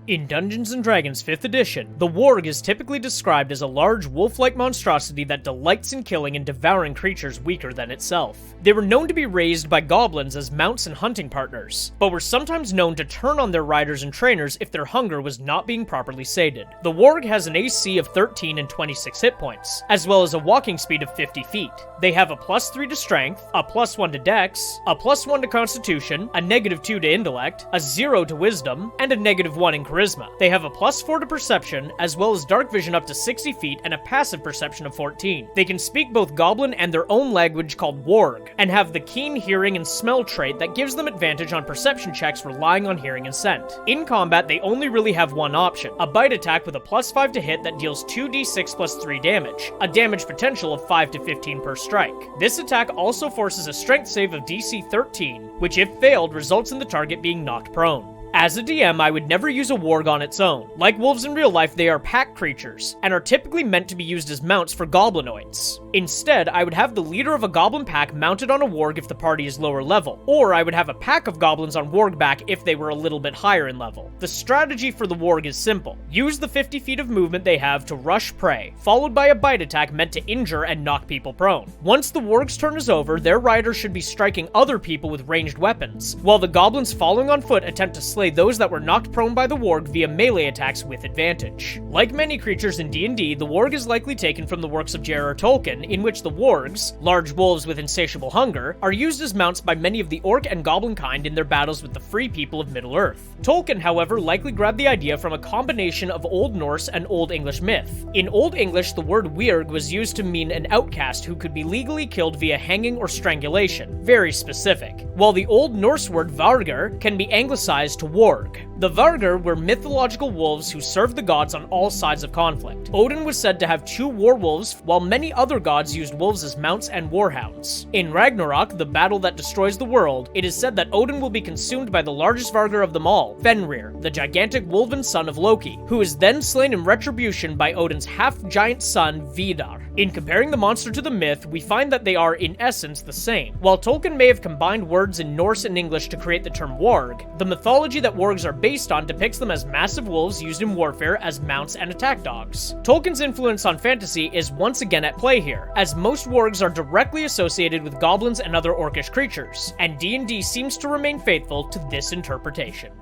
In Dungeons & Dragons 5th edition, the Worg is typically described as a large wolf-like monstrosity that delights in killing and devouring creatures weaker than itself. They were known to be raised by goblins as mounts and hunting partners, but were sometimes known to turn on their riders and trainers if their hunger was not being properly sated. The Worg has an AC of 13 and 26 hit points, as well as a walking speed of 50 feet. They have a +3 to strength, a +1 to dex, a +1 to constitution, a -2 to intellect, a 0 to wisdom, and a -1 in charisma. They have a +4 to perception, as well as dark vision up to 60 feet and a passive perception of 14. They can speak both goblin and their own language called Worg, and have the keen hearing and smell trait that gives them advantage on perception checks relying on hearing and scent. In combat, they only really have one option, a bite attack with a +5 to hit that deals 2d6 + 3 damage, a damage potential of 5 to 15 per strike. This attack also forces a strength save of DC 13, which if failed results in the target being knocked prone. As a DM, I would never use a Worg on its own. Like wolves in real life, they are pack creatures, and are typically meant to be used as mounts for goblinoids. Instead, I would have the leader of a goblin pack mounted on a Worg if the party is lower level, or I would have a pack of goblins on Worg back if they were a little bit higher in level. The strategy for the Worg is simple. Use the 50 feet of movement they have to rush prey, followed by a bite attack meant to injure and knock people prone. Once the Worg's turn is over, their rider should be striking other people with ranged weapons, while the goblins following on foot attempt to slay those that were knocked prone by the Worg via melee attacks with advantage. Like many creatures in D&D, the Worg is likely taken from the works of J.R.R. Tolkien, in which the Worgs, large wolves with insatiable hunger, are used as mounts by many of the orc and goblin kind in their battles with the free people of Middle-earth. Tolkien, however, likely grabbed the idea from a combination of Old Norse and Old English myth. In Old English, the word Weirg was used to mean an outcast who could be legally killed via hanging or strangulation, very specific, while the Old Norse word Vargar can be anglicized to Worg. The Vargar were mythological wolves who served the gods on all sides of conflict. Odin was said to have 2 werewolves, while many other gods used wolves as mounts and warhounds. In Ragnarok, the battle that destroys the world, it is said that Odin will be consumed by the largest Vargar of them all, Fenrir, the gigantic wolven son of Loki, who is then slain in retribution by Odin's half-giant son, Vidar. In comparing the monster to the myth, we find that they are, in essence, the same. While Tolkien may have combined words in Norse and English to create the term Worg, the mythology that Worgs are based on depicts them as massive wolves used in warfare as mounts and attack dogs. Tolkien's influence on fantasy is once again at play here, as most Worgs are directly associated with goblins and other orcish creatures, and D&D seems to remain faithful to this interpretation.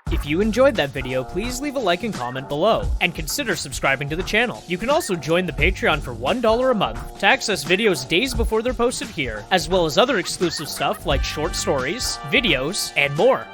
If you enjoyed that video, please leave a like and comment below, and consider subscribing to the channel. You can also join the Patreon for $1 a month to access videos days before they're posted here, as well as other exclusive stuff like short stories, videos, and more.